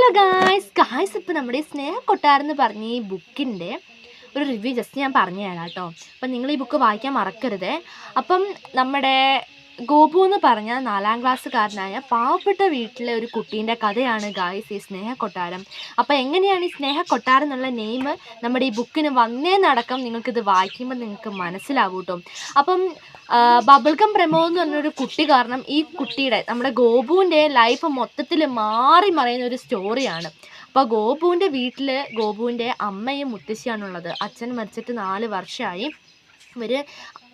Hello guys ഇപ്പോൾ നമ്മുടെ സ്നേഹക്കൊട്ടാരെന്ന് പറഞ്ഞ ഈ ബുക്കിൻ്റെ ഒരു റിവ്യൂ ജസ്റ്റ് ഞാൻ പറഞ്ഞു തരാം കേട്ടോ. അപ്പം നിങ്ങൾ ഈ ബുക്ക് വായിക്കാൻ മറക്കരുത്. അപ്പം നമ്മുടെ ഗോപു എന്ന് പറഞ്ഞ 4ാം ക്ലാസ്സുകാരനായ പാവപ്പെട്ട വീട്ടിലെ ഒരു കുട്ടീൻ്റെ കഥയാണ് ഗായ്സ് ഈ സ്നേഹക്കൊട്ടാരം. അപ്പോൾ എങ്ങനെയാണ് ഈ സ്നേഹക്കൊട്ടാരം എന്നുള്ള നെയിം നമ്മുടെ ഈ ബുക്കിന് വന്നേന്നടക്കം നിങ്ങൾക്കിത് വായിക്കുമ്പോൾ നിങ്ങൾക്ക് മനസ്സിലാവും കേട്ടോ. അപ്പം ബബിൾഗം പ്രമോദ് എന്ന് പറഞ്ഞൊരു കുട്ടി കാരണം ഈ കുട്ടിയുടെ നമ്മുടെ ഗോപുവിൻ്റെ ലൈഫ് മൊത്തത്തിൽ മാറി മറിയുന്ന ഒരു സ്റ്റോറിയാണ്. അപ്പോൾ ഗോപുവിൻ്റെ വീട്ടിൽ ഗോപുവിൻ്റെ അമ്മയും മുത്തശ്ശിയാണുള്ളത്. അച്ഛൻ മരിച്ചിട്ട് 4 വർഷമായി. ഇവർ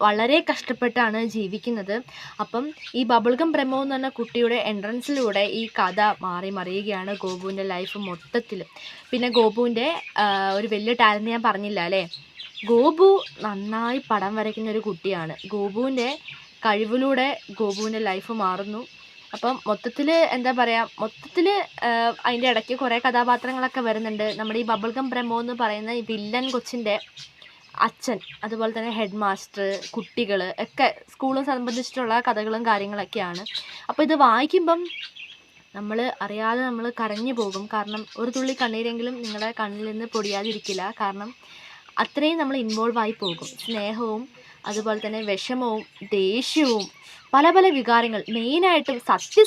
വളരെ കഷ്ടപ്പെട്ടാണ് ജീവിക്കുന്നത്. അപ്പം ഈ ബബിൾഗം പ്രമോദ് എന്ന് പറഞ്ഞ കുട്ടിയുടെ എൻട്രൻസിലൂടെ ഈ കഥ മാറി മറിയുകയാണ് ഗോപുവിൻ്റെ ലൈഫ് മൊത്തത്തിൽ. പിന്നെ ഗോപുവിൻ്റെ ഒരു വലിയ ടാലൻറ്റ് ഞാൻ പറഞ്ഞില്ല അല്ലേ. ഗോപു നന്നായി പടം വരയ്ക്കുന്ന ഒരു കുട്ടിയാണ്. ഗോപുവിൻ്റെ കഴിവിലൂടെ ഗോപുവിൻ്റെ ലൈഫ് മാറുന്നു. അപ്പം മൊത്തത്തിൽ എന്താ പറയുക, അതിൻ്റെ ഇടയ്ക്ക് കുറേ കഥാപാത്രങ്ങളൊക്കെ വരുന്നുണ്ട്. നമ്മുടെ ഈ ബബിൾഗം പ്രമോദ് എന്ന് പറയുന്ന ഈ വില്ലൻ കൊച്ചിൻ്റെ അച്ഛൻ, അതുപോലെ തന്നെ ഹെഡ് മാസ്റ്റർ, കുട്ടികൾ ഒക്കെ സ്കൂളും സംബന്ധിച്ചിട്ടുള്ള കഥകളും കാര്യങ്ങളൊക്കെയാണ്. അപ്പോൾ ഇത് വായിക്കുമ്പം നമ്മൾ അറിയാതെ നമ്മൾ കരഞ്ഞു പോകും. കാരണം ഒരു തുള്ളി കണ്ണീരെങ്കിലും നിങ്ങളുടെ കണ്ണിൽ നിന്ന് പൊടിയാതിരിക്കില്ല. കാരണം അത്രയും നമ്മൾ ഇൻവോൾവ് ആയി പോകും. സ്നേഹവും അതുപോലെ തന്നെ വിഷമവും ദേഷ്യവും പല പല വികാരങ്ങൾ, മെയിനായിട്ടും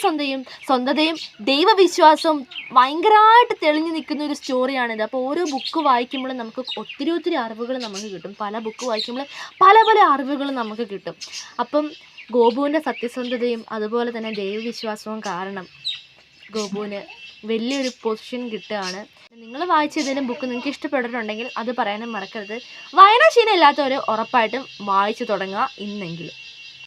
സ്വന്തതയും ദൈവവിശ്വാസവും ഭയങ്കരമായിട്ട് തെളിഞ്ഞു നിൽക്കുന്ന ഒരു സ്റ്റോറിയാണിത്. അപ്പോൾ ഓരോ ബുക്ക് വായിക്കുമ്പോഴും നമുക്ക് ഒത്തിരി അറിവുകൾ നമുക്ക് കിട്ടും. പല ബുക്ക് വായിക്കുമ്പോൾ പല അറിവുകൾ നമുക്ക് കിട്ടും. അപ്പം ഗോപുവിൻ്റെ സത്യസന്ധതയും അതുപോലെ തന്നെ ദൈവവിശ്വാസവും കാരണം ഗോപുവിന് വലിയൊരു പൊസിഷൻ കിട്ടുകയാണ്. നിങ്ങൾ വായിച്ചതിലും ബുക്ക് നിങ്ങൾക്ക് ഇഷ്ടപ്പെട്ടിട്ടുണ്ടെങ്കിൽ അത് പറയാനും മറക്കരുത്. വായനാശീലം ഇല്ലാത്തവർ ഉറപ്പായിട്ടും വായിച്ചു തുടങ്ങുക ഇന്നെങ്കിലും.